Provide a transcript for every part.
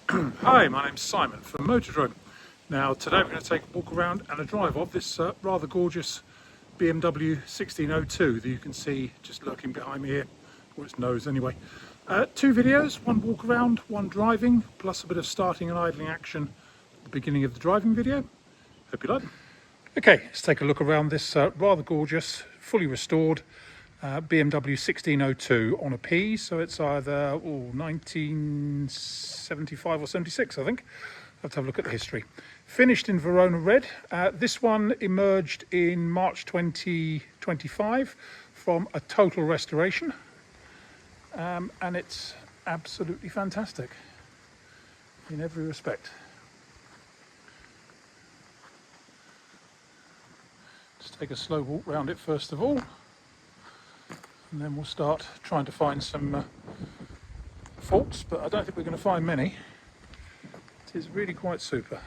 Hi, my name's Simon from Motodrome. Now today we're going to take a walk around and a drive of this rather gorgeous BMW 1602 that you can see just lurking behind me here, or its nose anyway. Two videos, one walk around, one driving, plus a bit of starting and idling action at the beginning of the driving video. Hope you like them. Okay, let's take a look around this rather gorgeous, fully restored BMW 1602 on a P, so it's either 1975 or 76, I think. I'll have to have a look at the history. Finished in Verona red. This one emerged in March 2025 from a total restoration, and it's absolutely fantastic in every respect. Let's take a slow walk round it first of all, and then we'll start trying to find some faults, but I don't think we're going to find many. It is really quite super.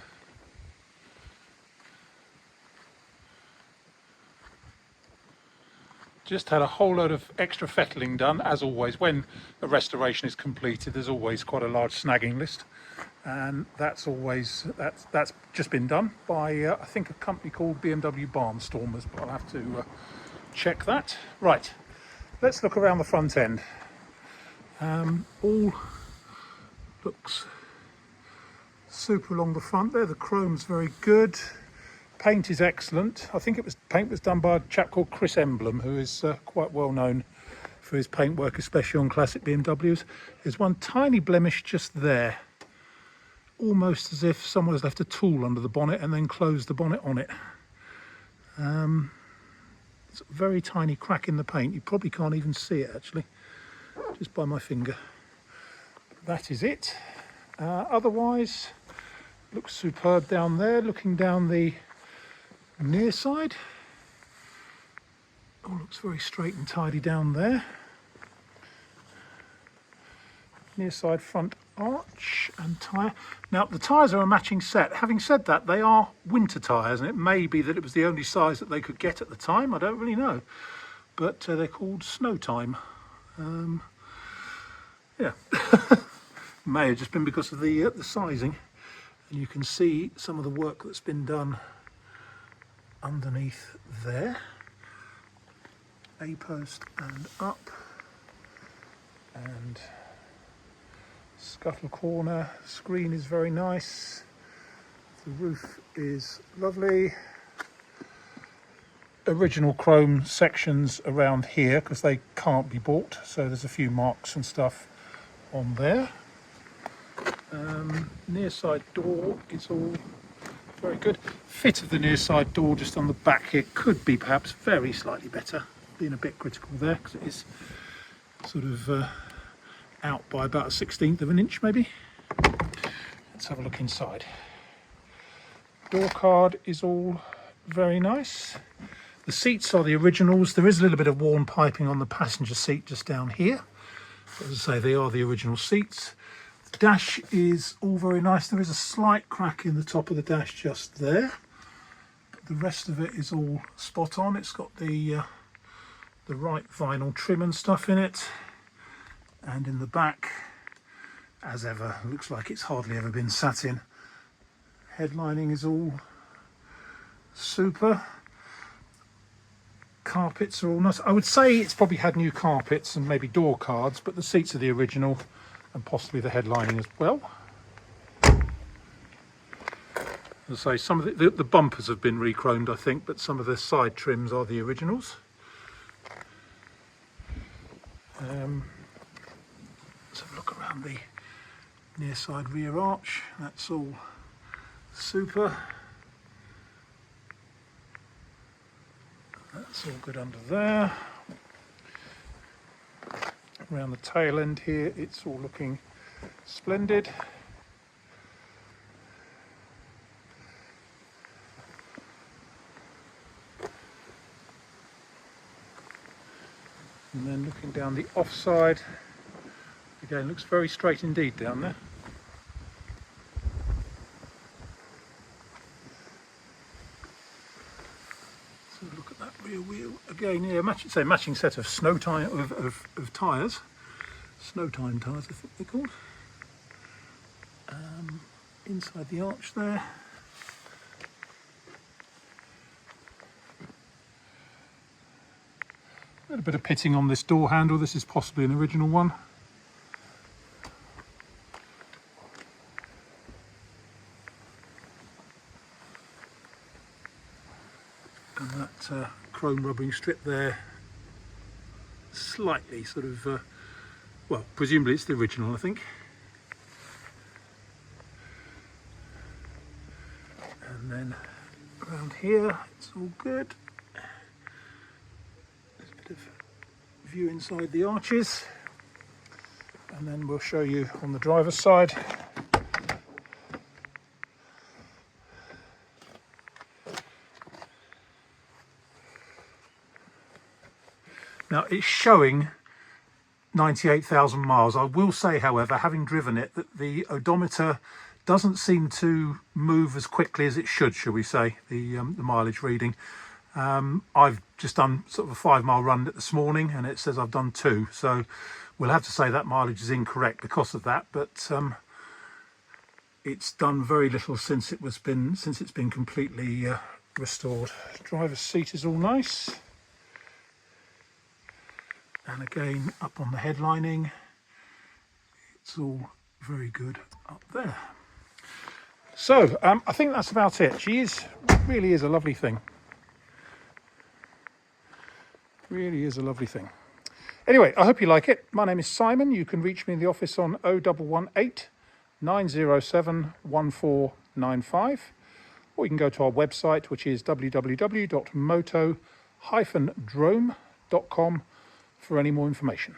Just had a whole load of extra fettling done, as always. When a restoration is completed, there's always quite a large snagging list, and that's just been done by I think a company called BMW Barnstormers, but I'll have to check that. Right, let's look around the front end. All looks super along the front there. The chrome's very good. Paint is excellent. I think paint was done by a chap called Chris Emblem, who is quite well known for his paint work, especially on classic BMWs. There's one tiny blemish just there, almost as if someone has left a tool under the bonnet and then closed the bonnet on it. It's a very tiny crack in the paint. You probably can't even see it actually, just by my finger. That is it. Otherwise, looks superb down there. Looking down the near side, all looks very straight and tidy down there. Near side front arch and tyre. Now the tyres are a matching set. Having said that, they are winter tyres, and it may be that it was the only size that they could get at the time. I don't really know, but they're called Snow Time. Yeah. May have just been because of the sizing, and you can see some of the work that's been done underneath there. A post and up, and scuttle corner. Screen is very nice. The roof is lovely. Original chrome sections around here because they can't be bought, so there's a few marks and stuff on there. Near side door is all very good. Fit of the near side door just on the back here could be perhaps very slightly better. Being a bit critical there because it is sort of out by about 1/16 of an inch maybe. Let's have a look inside. Door card is all very nice. The seats are the originals. There is a little bit of worn piping on the passenger seat just down here. As I say, they are the original seats. The dash is all very nice. There is a slight crack in the top of the dash just there. But the rest of it is all spot on. It's got the right vinyl trim and stuff in it. And in the back, as ever, looks like it's hardly ever been sat in. Headlining is all super. Carpets are all nice. I would say it's probably had new carpets and maybe door cards, but the seats are the original, and possibly the headlining as well. As I say, some of the bumpers have been re-chromed, I think, but some of the side trims are the originals. Let's have a look around the near side rear arch. That's all super. That's all good under there. Around the tail end here, it's all looking splendid. And then looking down the offside, again looks very straight indeed down there. So look at that rear wheel again. Yeah, matching set of snow tire of tyres, snow time tyres I think they're called. inside the arch there. A little bit of pitting on this door handle. This is possibly an original one. And that chrome rubbing strip there, slightly sort of, well, presumably it's the original, I think. And then around here, it's all good. There's a bit of view inside the arches. And then we'll show you on the driver's side. Now it's showing 98,000 miles. I will say, however, having driven it, that the odometer doesn't seem to move as quickly as it should, shall we say, the mileage reading. I've just done sort of a 5-mile run this morning and it says I've done 2. So we'll have to say that mileage is incorrect because of that, but it's done very little since it's been completely restored. Driver's seat is all nice. And again, up on the headlining, it's all very good up there. So I think that's about it. She really is a lovely thing. Really is a lovely thing. Anyway, I hope you like it. My name is Simon. You can reach me in the office on 0118 907 1495, or you can go to our website, which is www.moto-drome.com for any more information.